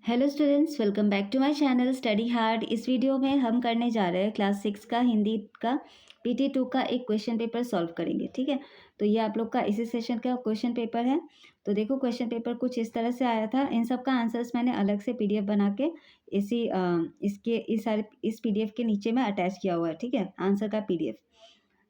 Hello students, welcome back to my channel study hard. इस video में हम करने जा रहे हैं क्लास 6 का हिंदी का PT2 का एक क्वेश्चन पेपर सॉल्व करेंगे। ठीक है, तो ये आप लोग का इसी सेशन का क्वेश्चन पेपर है। तो देखो, क्वेश्चन पेपर कुछ इस तरह से आया था। इन सब का आंसर्स मैंने अलग से PDF बना के इस PDF के नीचे में अटैच किया हुआ है। ठीक है, आंसर का PDF।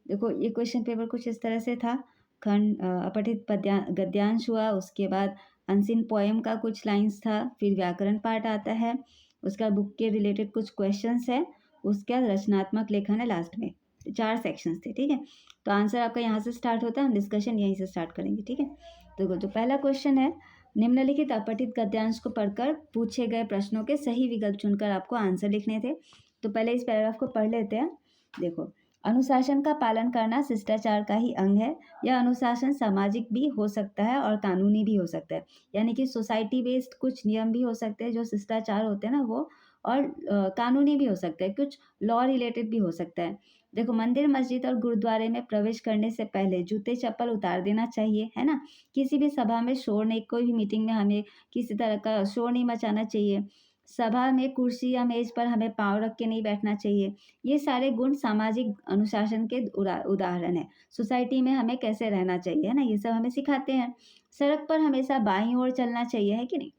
देखो, ये क्वेश्चन पेपर कुछ इस तरह से था। अपठित गद्यांश हुआ, उसके बाद अनसीन पोएम का कुछ लाइंस था, फिर व्याकरण पार्ट आता है, उसका बुक के रिलेटेड कुछ क्वेश्चंस है, उसके बाद रचनात्मक लेखन है लास्ट में। 4 सेक्शंस थे। ठीक है, तो आंसर आपका यहाँ से स्टार्ट होता है, हम डिस्कशन यहीं से स्टार्ट करेंगे। ठीक है, तो जो पहला क्वेश्चन है, निम्नलिखित अपठित गद्यांश को पढ़कर पूछे गए प्रश्नों के सही विकल्प चुनकर आपको आंसर लिखने थे। तो पहले इस पैराग्राफ को पढ़ लेते हैं। देखो, अनुशासन का पालन करना शिष्टाचार का ही अंग है। यह अनुशासन सामाजिक भी हो सकता है और कानूनी भी हो सकता है। यानी कि सोसाइटी बेस्ड कुछ नियम भी हो सकते हैं जो शिष्टाचार होते हैं ना वो, और कानूनी भी हो सकते हैं, कुछ लॉ रिलेटेड भी हो सकता है। देखो, मंदिर मस्जिद और गुरुद्वारे में प्रवेश करने से पहले जूते चप्पल उतार देना चाहिए, है ना। किसी भी सभा में शोर नहीं, कोई भी मीटिंग में हमें किसी तरह का शोर नहीं मचाना चाहिए। सभा में कुर्सी या मेज पर हमें पाँव रख के नहीं बैठना चाहिए। ये सारे गुण सामाजिक अनुशासन के उदाहरण है। सोसाइटी में हमें कैसे रहना चाहिए, है ना, ये सब हमें सिखाते हैं। सड़क पर हमेशा बाईं ओर चलना चाहिए, है कि नहीं।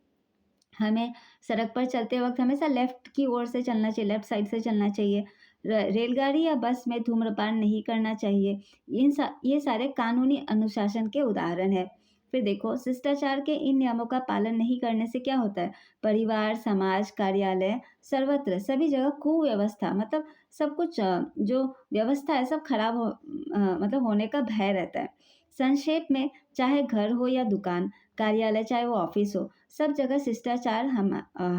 हमें सड़क पर चलते वक्त हमेशा लेफ्ट की ओर से चलना चाहिए, लेफ्ट साइड से चलना चाहिए। रेलगाड़ी या बस में धूम्रपान नहीं करना चाहिए। ये सारे कानूनी अनुशासन के उदाहरण है। फिर देखो, शिष्टाचार के इन नियमों का पालन नहीं करने से क्या होता है। परिवार, समाज, कार्यालय, सर्वत्र सभी जगह कुव्यवस्था, मतलब सब कुछ जो व्यवस्था है सब खराब मतलब होने का भय रहता है। संक्षेप में, चाहे घर हो या दुकान, कार्यालय चाहे वो ऑफिस हो, सब जगह शिष्टाचार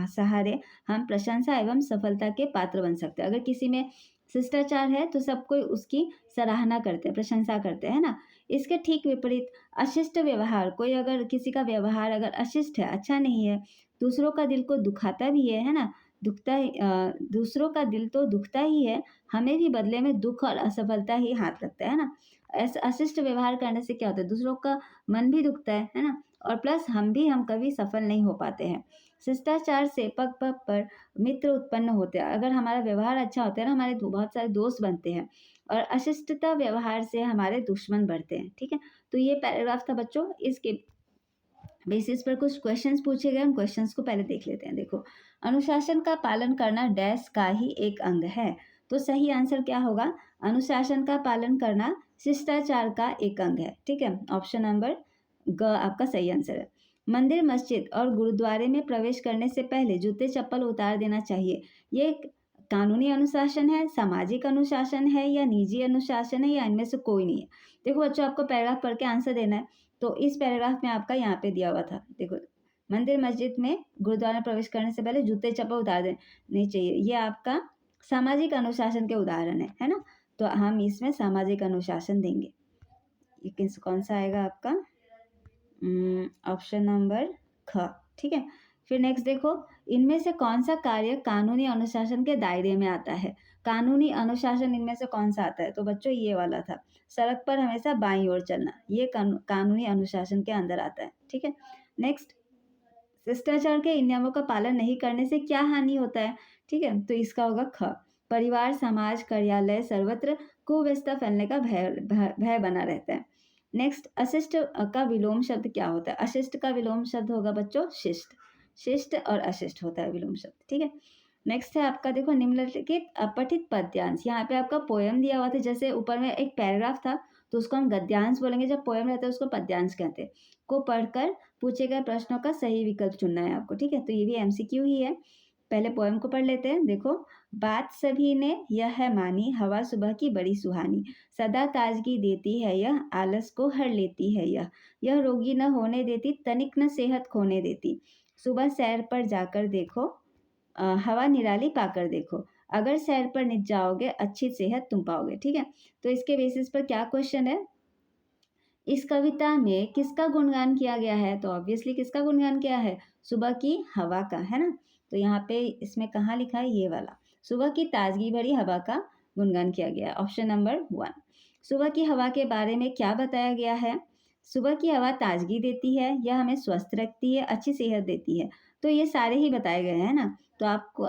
सहारे हम प्रशंसा एवं सफलता के पात्र बन सकते हैं। अगर किसी में शिष्टाचार है तो सब कोई उसकी सराहना करते हैं, प्रशंसा करते हैं, ना। इसके ठीक विपरीत अशिष्ट व्यवहार, कोई अगर किसी का व्यवहार अगर अशिष्ट है, अच्छा नहीं है, दूसरों का दिल को दुखाता भी है ना। दूसरों का दिल तो दुखता ही है, हमें भी बदले में दुख और असफलता ही हाथ लगता है ना। ऐसा अशिष्ट व्यवहार करने से क्या होता है, दूसरों का मन भी दुखता है ना, और प्लस हम कभी सफल नहीं हो पाते हैं। शिष्टाचार से पग पग पर मित्र उत्पन्न होते हैं। अगर हमारा व्यवहार अच्छा होता है ना, हमारे बहुत सारे दोस्त बनते हैं, और अशिष्टता व्यवहार से हमारे दुश्मन बढ़ते हैं। ठीक है, तो ये पैराग्राफ था बच्चों। इसके बेसिस पर कुछ क्वेश्चंस पूछे गए, उन क्वेश्चंस को पहले देख लेते हैं। देखो, अनुशासन का पालन करना डैश का ही एक अंग है। तो सही आंसर क्या होगा, अनुशासन का पालन करना शिष्टाचार का एक अंग है। ठीक है, ऑप्शन नंबर ग आपका सही आंसर है। मंदिर, मस्जिद और गुरुद्वारे में प्रवेश करने से पहले जूते चप्पल उतार देना चाहिए। ये एक कानूनी अनुशासन है, सामाजिक अनुशासन है, या निजी अनुशासन है, या इनमें से कोई नहीं है। देखो बच्चों, आपको पैराग्राफ पढ़ के आंसर देना है। तो इस पैराग्राफ में आपका यहाँ पे दिया हुआ था। देखो, मंदिर मस्जिद में गुरुद्वारा में प्रवेश करने से पहले जूते चप्पल उतार देने चाहिए। ये आपका सामाजिक अनुशासन के उदाहरण है ना। तो हम इसमें सामाजिक अनुशासन देंगे। ये कौन सा आएगा आपका, ऑप्शन नंबर ख। ठीक है, फिर नेक्स्ट देखो, इनमें से कौन सा कार्य कानूनी अनुशासन के दायरे में आता है। कानूनी अनुशासन इनमें से कौन सा आता है, तो बच्चों ये वाला था, सड़क पर हमेशा बाईं ओर चलना, ये कानूनी अनुशासन के अंदर आता है। ठीक है, नेक्स्ट, शिष्टाचार के इन नियमों का पालन नहीं करने से क्या हानि होता है। ठीक है, तो इसका होगा ख, परिवार, समाज, कार्यालय, सर्वत्र कुव्यवस्था फैलने का भय बना रहता है। नेक्स्ट, अशिष्ट का विलोम शब्द क्या होता है। अशिष्ट का विलोम शब्द होगा बच्चों शिष्ट। शिष्ट और अशिष्ट होता है विलोम शब्द। ठीक है, नेक्स्ट है आपका, देखो, निम्नलिखित अपठित पद्यांश। यहाँ पे आपका पोयम दिया हुआ था, जैसे ऊपर में एक पैराग्राफ था तो उसको हम गद्यांश बोलेंगे, जब पोयम रहता है उसको पद्यांश कहते हैं। को पढ़कर पूछे गए प्रश्नों का सही विकल्प चुनना है आपको। ठीक है, तो ये भी MCQ ही है। पहले पोएम को पढ़ लेते हैं। देखो, बात सभी ने यह है मानी, हवा सुबह की बड़ी सुहानी, सदा ताजगी देती है यह, आलस को हर लेती है यह रोगी न होने देती, तनिक न सेहत खोने देती, सुबह सैर पर जाकर देखो, हवा निराली पाकर देखो, अगर सैर पर नित जाओगे अच्छी सेहत तुम पाओगे। ठीक है, तो इसके बेसिस पर क्या क्वेश्चन है, इस कविता में किसका गुणगान किया गया है। तो ऑब्वियसली किसका गुणगान किया है, सुबह की हवा का, है ना। तो यहाँ पे इसमें कहाँ लिखा है, ये वाला, सुबह की ताजगी भरी हवा का गुणगान किया गया है, ऑप्शन नंबर 1। सुबह की हवा के बारे में क्या बताया गया है, सुबह की हवा ताजगी देती है, यह हमें स्वस्थ रखती है, अच्छी सेहत देती है। तो ये सारे ही बताए गए हैं ना, तो आपको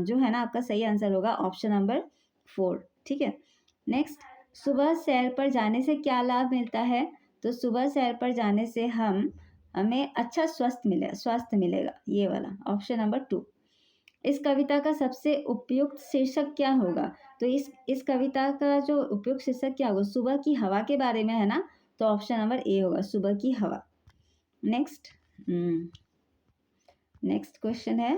जो है ना आपका सही आंसर होगा ऑप्शन नंबर 4, ठीक है। नेक्स्ट, सुबह सैर पर जाने से क्या लाभ मिलता है? तो सुबह सैर पर जाने से हमें अच्छा स्वास्थ्य मिलेगा, ये वाला ऑप्शन नंबर 2। इस कविता का सबसे उपयुक्त शीर्षक क्या होगा? तो इस कविता का जो उपयुक्त शीर्षक क्या होगा? सुबह की हवा के बारे में है ना, तो ऑप्शन नंबर ए होगा, सुबह की हवा। नेक्स्ट नेक्स्ट क्वेश्चन है,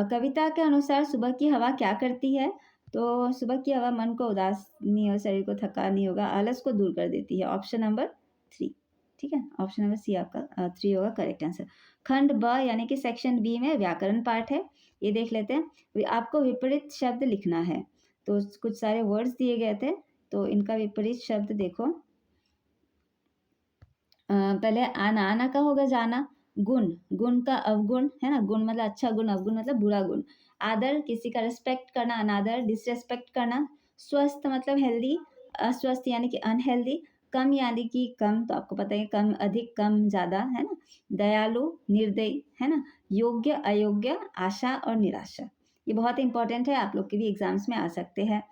कविता के अनुसार सुबह की हवा क्या करती है? तो सुबह की हवा मन को उदास नहीं हो, शरीर को थकान नहीं होगा, आलस को दूर कर देती है, ऑप्शन नंबर 3, ठीक है। ऑप्शन नंबर सी आपका 3 होगा करेक्ट आंसर। खंड ब यानी कि सेक्शन बी में व्याकरण पार्ट है, ये देख लेते हैं। आपको विपरीत शब्द लिखना है, तो कुछ सारे वर्ड्स दिए गए थे, तो इनका विपरीत शब्द देखो। पहले आना, आना का होगा जाना। गुण, गुण का अवगुण है ना, गुण मतलब अच्छा गुण, अवगुण मतलब बुरा गुण। आदर, किसी का रिस्पेक्ट करना, अनादर डिसरेस्पेक्ट करना। स्वस्थ मतलब हेल्दी, अस्वस्थ यानी कि अनहेल्दी। कम यानी कि कम, तो आपको पता है कम अधिक, कम ज़्यादा, है ना। दयालु, निर्दयी, है ना। योग्य अयोग्य, आशा और निराशा। ये बहुत इंपॉर्टेंट है, आप लोग के भी एग्जाम्स में आ सकते हैं।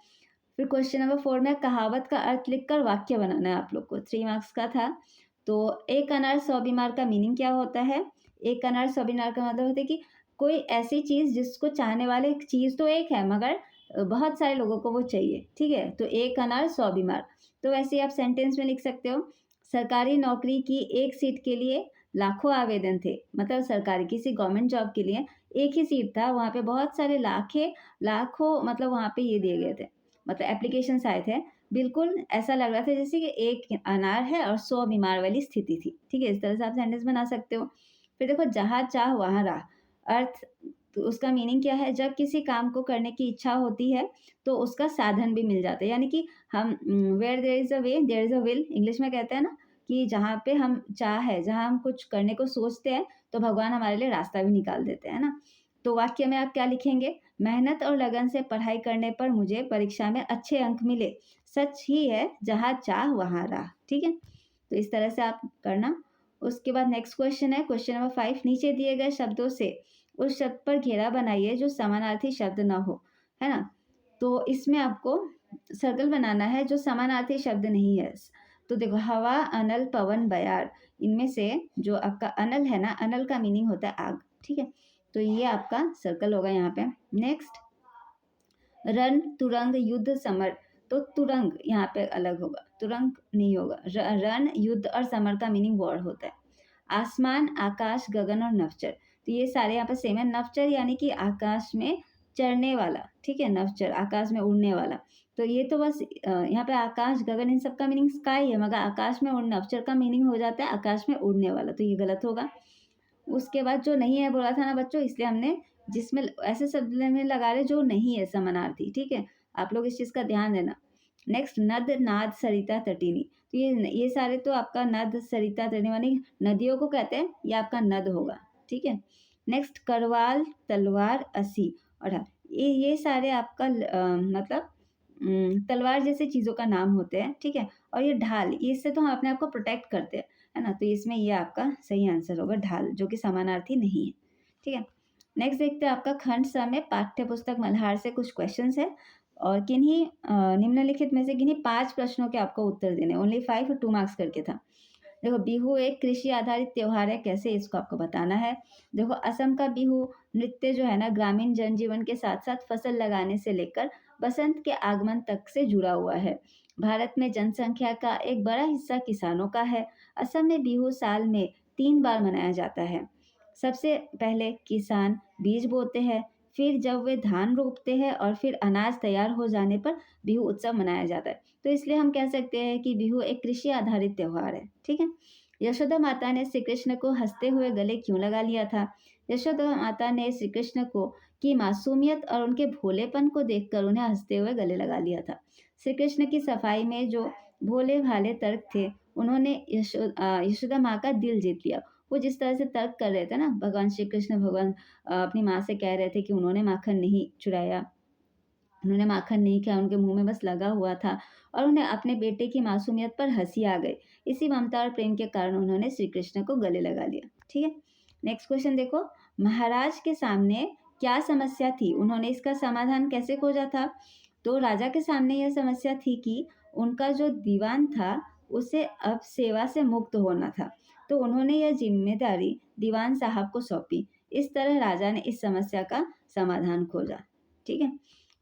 फिर क्वेश्चन नंबर 4 में कहावत का अर्थ लिखकर वाक्य बनाना है आप लोग को, 3 मार्क्स का था। तो एक अनार 100 बीमार का मीनिंग क्या होता है? एक अनार 100 बीमार का मतलब होता है कि कोई ऐसी चीज़ जिसको चाहने वाले, चीज़ तो एक है मगर बहुत सारे लोगों को वो चाहिए, ठीक है। तो एक अनार 100 बीमार, तो वैसे ही आप सेंटेंस में लिख सकते हो, सरकारी नौकरी की एक सीट के लिए लाखों आवेदन थे। मतलब सरकारी किसी गवर्नमेंट जॉब के लिए एक ही सीट था, वहाँ पे बहुत सारे लाखों मतलब वहाँ पे ये दिए गए थे, मतलब एप्लीकेशंस आए थे। बिल्कुल ऐसा लग रहा था जैसे कि एक अनार है और 100 बीमार वाली स्थिति थी, ठीक है। इस तरह से आप सेंटेंस बना सकते हो। फिर देखो, जहाँ चाह वहाँ राह, अर्थ, तो उसका मीनिंग क्या है? जब किसी काम को करने की इच्छा होती है तो उसका साधन भी मिल जाता है, यानी कि हम where there is a way there is a will, English में कहते हैं ना, कि जहाँ पे हम चाह है, जहाँ हम कुछ करने को सोचते हैं तो भगवान हमारे लिए रास्ता भी निकाल देते हैं ना। तो वाक्य में आप क्या लिखेंगे? मेहनत और लगन से पढ़ाई करने पर मुझे परीक्षा में अच्छे अंक मिले, सच ही है जहाँ चाह वहाँ राह, ठीक है। तो इस तरह से आप करना। उसके बाद नेक्स्ट क्वेश्चन है, क्वेश्चन नंबर 5, नीचे दिए गए शब्दों से उस शब्द पर घेरा बनाइए जो समानार्थी शब्द ना हो, है ना। तो इसमें आपको सर्कल बनाना है जो समानार्थी शब्द नहीं है। तो देखो, हवा, अनल, पवन, बयार, इनमें से जो आपका अनल है ना, अनल का मीनिंग होता है आग, ठीक है। तो ये आपका सर्कल होगा यहाँ पे। नेक्स्ट, रण, तुरंग, युद्ध, समर, तो तुरंग यहाँ पे अलग होगा, तुरंग नहीं होगा। रण, युद्ध और समर का मीनिंग वॉर होता है। आसमान, आकाश, गगन और नवचर, तो ये सारे यहाँ पे सेम है। नवचर यानी कि आकाश में चढ़ने वाला, ठीक है। नवचर आकाश में उड़ने वाला। तो ये तो बस यहाँ पे आकाश, गगन, इन सब का मीनिंग स्काई है, मगर आकाश में उड़ना, नवचर का मीनिंग हो जाता है आकाश में उड़ने वाला, तो ये गलत होगा। उसके बाद जो नहीं है बोला था ना बच्चों, इसलिए हमने जिसमें ऐसे शब्द में लगा रहे जो नहीं है समानार्थी, ठीक है। आप लोग इस चीज़ का ध्यान देना। नेक्स्ट, नद, नाद, सरिता, तटिनी, तो ये सारे तो आपका नद, सरिता, तटिनी मानी नदियों को कहते हैं, ये आपका नद होगा, ठीक है। नेक्स्ट, करवाल, तलवार, असी और ढाल, ये सारे आपका मतलब तलवार जैसे चीज़ों का नाम होते हैं, ठीक है। और ये ढाल, इससे तो हम अपने आप को प्रोटेक्ट करते हैं, है ना। तो इसमें ये आपका सही आंसर होगा ढाल, जो कि समानार्थी नहीं है, ठीक है। नेक्स्ट देखते हैं आपका खंड स में पाठ्य पुस्तक मल्हार से कुछ क्वेश्चंस है, और किन्हीं निम्नलिखित में से किन्हीं 5 प्रश्नों के आपको उत्तर देने, ओनली 5 और 2 मार्क्स करके था। देखो, बिहू एक कृषि आधारित त्योहार है, कैसे, इसको आपको बताना है। देखो, असम का बिहू नृत्य जो है ना, ग्रामीण जनजीवन के साथ साथ फसल लगाने से लेकर बसंत के आगमन तक से जुड़ा हुआ है। भारत में जनसंख्या का एक बड़ा हिस्सा किसानों का है। असम में बिहू साल में 3 बार मनाया जाता है। सबसे पहले किसान बीज बोते हैं, फिर जब वे धान रोपते हैं और फिर अनाज तैयार हो जाने पर बिहू उत्सव मनाया जाता है। तो इसलिए हम कह सकते हैं कि बिहू एक कृषि आधारित त्योहार है, ठीक है। यशोदा माता ने श्री कृष्ण को हंसते हुए गले क्यों लगा लिया था? यशोदा माता ने श्री कृष्ण को की मासूमियत और उनके भोलेपन को देखकर उन्हें हंसते हुए गले लगा लिया था। श्री कृष्ण की सफाई में जो भोले भाले तर्क थे, उन्होंने यशोदा माँ का दिल जीत लिया। वो जिस तरह से तर्क कर रहे थे ना, भगवान श्री कृष्ण, भगवान अपनी माँ से कह रहे थे कि उन्होंने माखन नहीं चुराया, उन्होंने माखन नहीं खाया, उनके मुँह में बस लगा हुआ था, और उन्हें अपने बेटे की मासूमियत पर हँसी आ गई। इसी ममता और प्रेम के कारण उन्होंने श्री कृष्ण को गले लगा लिया। ठीक है, नेक्स्ट क्वेश्चन देखो, महाराज के सामने क्या समस्या थी, उन्होंने इसका समाधान कैसे खोजा था? तो राजा के सामने यह समस्या थी कि उनका जो दीवान था उसे अब सेवा से मुक्त होना था, तो उन्होंने यह जिम्मेदारी दीवान साहब को सौंपी। इस तरह राजा ने इस समस्या का समाधान खोजा। ठीक है,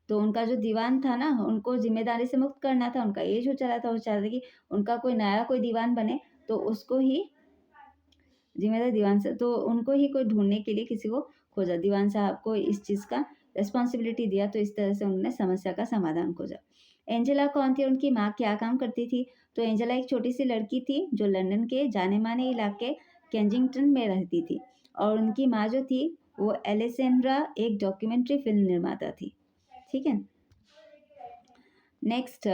तो उनका जो दीवान था ना, उनको जिम्मेदारी से मुक्त करना था, उनका एज हो चला था, वो चाहते थे कि उनका कोई नया कोई दीवान बने, तो उसको ही जिम्मेदार दीवान से, तो उनको ही कोई ढूंढने के लिए किसी को खोजा, दीवान साहब को इस चीज़ का रिस्पॉन्सिबिलिटी दिया, तो इस तरह से उन्होंने समस्या का समाधान खोजा। एंजेला कौन थी, उनकी माँ क्या काम करती थी? तो एंजेला एक छोटी सी लड़की थी जो लंदन के जाने माने इलाके केंजिंगटन में रहती थी, और उनकी माँ जो थी वो एलेसेंड्रा एक डॉक्यूमेंट्री फिल्म निर्माता थी। ठीक है, नेक्स्ट,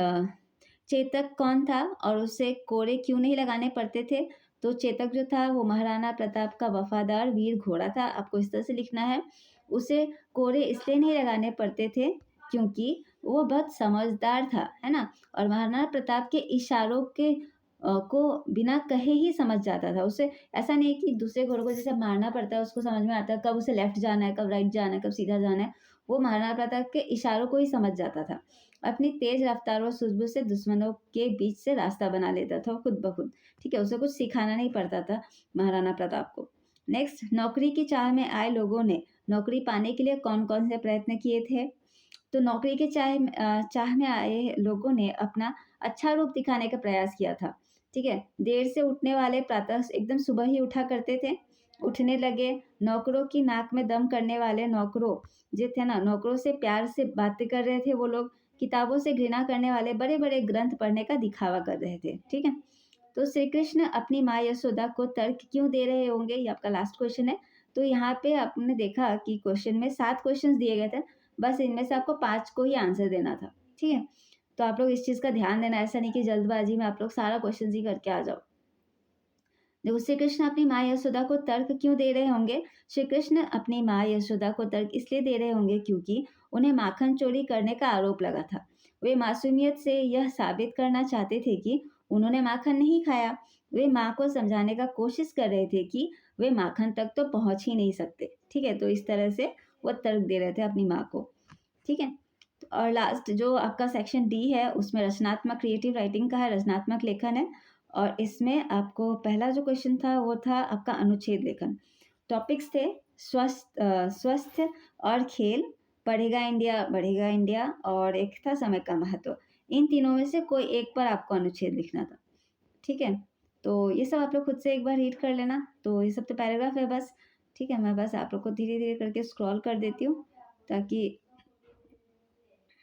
चेतक कौन था और उसे कोड़े क्यों नहीं लगाने पड़ते थे? तो चेतक जो था वो महाराणा प्रताप का वफादार वीर घोड़ा था, आपको इस तरह से लिखना है। उसे कोड़े इसलिए नहीं लगाने पड़ते थे क्योंकि वो बहुत समझदार था, है ना, और महाराणा प्रताप के इशारों के को बिना कहे ही समझ जाता था। उसे ऐसा नहीं है कि दूसरे घोड़ों को जैसे मारना पड़ता है उसको समझ में आता है कब उसे लेफ्ट जाना है, कब राइट जाना है, कब सीधा जाना है, वो महाराणा प्रताप के इशारों को ही समझ जाता था। अपनी तेज रफ्तार और सूझबूझ से दुश्मनों के बीच से रास्ता बना लेता था खुद ब खुद। ठीक है, उसे कुछ सिखाना नहीं पड़ता था महाराणा प्रताप को। नेक्स्ट, नौकरी की चाह में आए लोगों ने नौकरी पाने के लिए कौन कौन से प्रयत्न किए थे? तो नौकरी के चाह में आए लोगों ने अपना अच्छा रूप दिखाने का प्रयास किया था। ठीक है, देर से उठने वाले प्रातः एकदम सुबह ही उठा करते थे, उठने लगे। नौकरों की नाक में दम करने वाले नौकरों जो थे ना, नौकरों से प्यार से बातें कर रहे थे वो लोग। किताबों से घृणा करने वाले बड़े बड़े ग्रंथ पढ़ने का दिखावा कर रहे थे। ठीक है, तो श्री कृष्ण अपनी माँ यशोदा को तर्क क्यों दे रहे होंगे, ये आपका लास्ट क्वेश्चन है। तो यहाँ पे आपने देखा कि क्वेश्चन में 7 क्वेश्चंस दिए गए थे, बस इनमें से आपको 5 को ही आंसर देना था। ठीक है, तो आप लोग इस चीज़ का ध्यान देना, ऐसा नहीं कि जल्दबाजी में आप लोग सारा क्वेश्चन ही करके आ जाओ। देखो, श्री कृष्ण अपनी माँ यशोदा को तर्क क्यों दे रहे होंगे? श्री कृष्ण अपनी माँ यशोदा को तर्क इसलिए दे रहे होंगे क्योंकि उन्हें माखन चोरी करने का आरोप लगा था। वे मासूमियत से यह साबित करना चाहते थे कि उन्होंने माखन नहीं खाया। वे माँ को समझाने का कोशिश कर रहे थे कि वे माखन तक तो पहुंच ही नहीं सकते। ठीक है, तो इस तरह से वो तर्क दे रहे थे अपनी माँ को। ठीक है, और लास्ट जो आपका सेक्शन डी है उसमें रचनात्मक क्रिएटिव राइटिंग का है, रचनात्मक लेखन है, और इसमें आपको पहला जो क्वेश्चन था वो था आपका अनुच्छेद लेखन। टॉपिक्स थे स्वस्थ और खेल, पढ़ेगा इंडिया बढ़ेगा इंडिया, और एक था समय का महत्व। इन तीनों में से कोई एक पर आपको अनुच्छेद लिखना था। ठीक है, तो ये सब आप लोग खुद से एक बार रीड कर लेना। तो ये सब तो पैराग्राफ है बस। ठीक है, मैं बस आप लोग को धीरे धीरे करके स्क्रॉल कर देती हूँ ताकि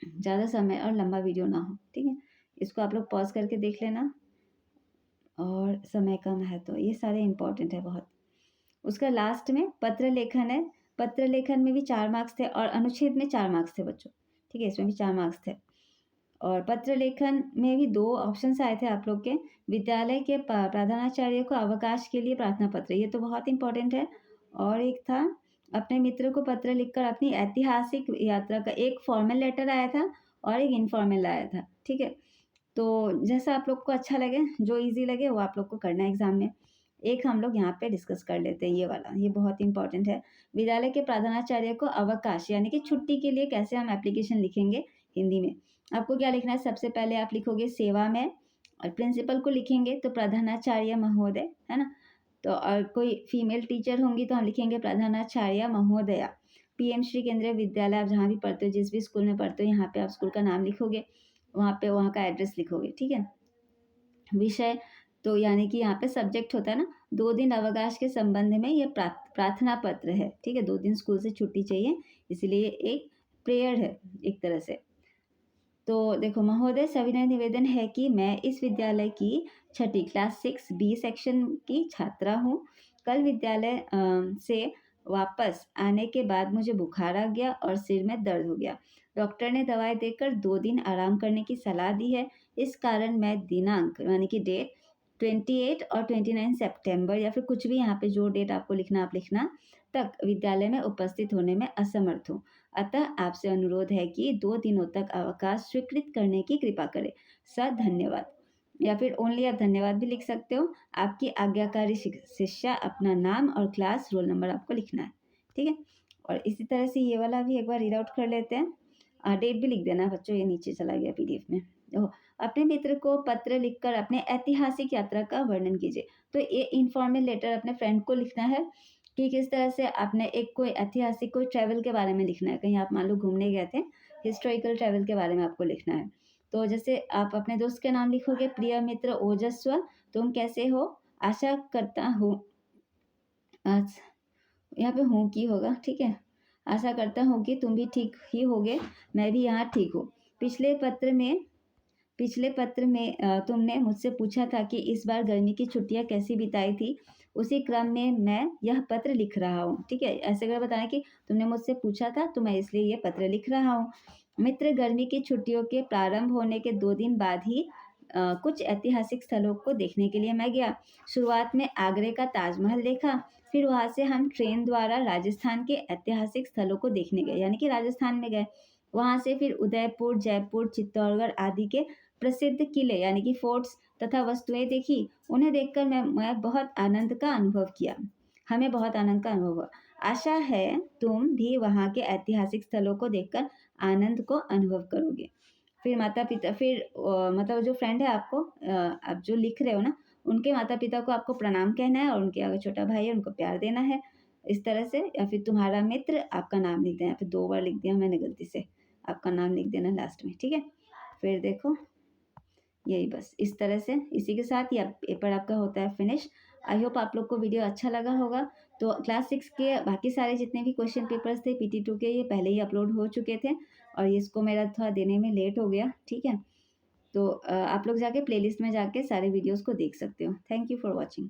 ज़्यादा समय और लंबा वीडियो ना हो। ठीक है, इसको आप लोग पॉज करके देख लेना। और समय का महत्व, ये सारे इंपॉर्टेंट है बहुत। उसका लास्ट में पत्र लेखन है। पत्र लेखन में भी 4 मार्क्स थे और अनुच्छेद में 4 मार्क्स थे बच्चों। ठीक है, इसमें भी 4 मार्क्स थे। और पत्र लेखन में भी 2 ऑप्शंस आए थे आप लोग के। विद्यालय के प्रधानाचार्य को अवकाश के लिए प्रार्थना पत्र, ये तो बहुत इंपॉर्टेंट है। और एक था अपने मित्र को पत्र लिखकर अपनी ऐतिहासिक यात्रा का, एक फॉर्मल लेटर आया था और एक इनफॉर्मल आया था। ठीक है, तो जैसा आप लोग को अच्छा लगे, जो ईज़ी लगे वो आप लोग को करना है एग्ज़ाम में। एक हम लोग यहाँ पे डिस्कस कर लेते हैं ये वाला, ये बहुत इंपॉर्टेंट है। विद्यालय के प्रधानाचार्य को अवकाश यानी कि छुट्टी के लिए कैसे हम एप्लीकेशन लिखेंगे हिंदी में। आपको क्या लिखना है, सबसे पहले आप लिखोगे सेवा में, और प्रिंसिपल को लिखेंगे तो प्रधानाचार्य महोदय, है ना। तो और कोई फीमेल टीचर होंगी तो हम लिखेंगे प्रधानाचार्य महोदया। पीएम श्री केंद्रीय विद्यालय, आप जहाँ भी पढ़ते हो, जिस भी स्कूल में पढ़ते हो, यहाँ पे आप स्कूल का नाम लिखोगे, वहाँ पे वहाँ का एड्रेस लिखोगे। ठीक है, विषय तो यानी कि यहाँ पे सब्जेक्ट होता है ना, 2 दिन अवकाश के संबंध में ये प्रार्थना पत्र है। ठीक है, 2 दिन स्कूल से छुट्टी चाहिए, इसलिए एक प्रेयर है एक तरह से। तो देखो, महोदय सविनय निवेदन है कि मैं इस विद्यालय की छठी क्लास 6 बी सेक्शन की छात्रा हूँ। कल विद्यालय से वापस आने के बाद मुझे बुखार आ गया और सिर में दर्द हो गया। डॉक्टर ने दवाई देकर 2 दिन आराम करने की सलाह दी है। इस कारण मैं दिनांक यानी कि डेट 28 और 29 सितंबर, या फिर कुछ भी यहाँ पे जो डेट आपको लिखना आप लिखना, तक विद्यालय में उपस्थित होने में असमर्थ हूँ। अतः आपसे अनुरोध है कि 2 दिनों तक अवकाश स्वीकृत करने की कृपा करें। सर धन्यवाद। या फिर ओनली आप धन्यवाद भी लिख सकते हो। आपकी आज्ञाकारी शिष्या, अपना नाम और क्लास रोल नंबर आपको लिखना है, ठीक है। और इसी तरह से ये वाला भी एक बार रीड आउट कर लेते हैं। डेट भी लिख देना बच्चों, ये नीचे चला गया पीडीएफ में। देखो, अपने मित्र को पत्र लिखकर अपने ऐतिहासिक यात्रा का वर्णन कीजिए। तो ये इनफॉर्मल लेटर अपने फ्रेंड को लिखना है कि किस तरह से आपने एक कोई ऐतिहासिक कोई ट्रैवल के बारे में लिखना है। कहीं आप मान लो घूमने गए थे, हिस्टोरिकल ट्रैवल के बारे में आपको लिखना है। तो जैसे आप अपने दोस्त के नाम लिखोगे, प्रिय मित्र ओजस्व, तुम कैसे हो, आशा करता हूँ, यहाँ पे हूँ की होगा, ठीक है। आशा करता हूँ कि तुम भी ठीक ही होगे, मैं भी यहाँ ठीक हूँ। पिछले पत्र में तुमने मुझसे पूछा था कि इस बार गर्मी की छुट्टियाँ कैसी बिताई थी। उसी क्रम में मैं यह पत्र लिख रहा हूँ, ठीक है। ऐसे कर बताना कि तुमने मुझसे पूछा था तो मैं इसलिए ये पत्र लिख रहा हूँ। मित्र, गर्मी की छुट्टियों के प्रारंभ होने के 2 दिन बाद ही कुछ ऐतिहासिक स्थलों को देखने के लिए मैं गया। शुरुआत में आगरे का ताजमहल देखा, फिर वहाँ से हम ट्रेन द्वारा राजस्थान के ऐतिहासिक स्थलों को देखने गए, यानी कि राजस्थान में गए। वहाँ से फिर उदयपुर, जयपुर, चित्तौड़गढ़ आदि के प्रसिद्ध किले यानी कि फोर्ट्स तथा वस्तुएं देखी। उन्हें देखकर मैं बहुत आनंद का अनुभव किया। हमें बहुत आनंद का अनुभव हुआ। आशा है तुम भी वहाँ के ऐतिहासिक स्थलों को देखकर आनंद को अनुभव करोगे। फिर माता पिता, फिर मतलब जो फ्रेंड है आपको, आप जो लिख रहे हो ना, उनके माता पिता को आपको प्रणाम कहना है और उनके अगर छोटा भाई है उनको प्यार देना है, इस तरह से। या फिर तुम्हारा मित्र, आपका नाम लिख देना। फिर 2 बार लिख दिया मैंने गलती से, आपका नाम लिख देना लास्ट में, ठीक है। फिर देखो, यही बस इस तरह से, इसी के साथ ये पेपर आपका होता है फिनिश। आई होप आप लोग को वीडियो अच्छा लगा होगा। तो क्लास 6 के बाकी सारे जितने भी क्वेश्चन पेपर्स थे PT2 के, ये पहले ही अपलोड हो चुके थे और इसको मेरा थोड़ा देने में लेट हो गया, ठीक है। तो आप लोग जाके प्लेलिस्ट में जाके सारे वीडियोस को देख सकते हो। Thank you for watching.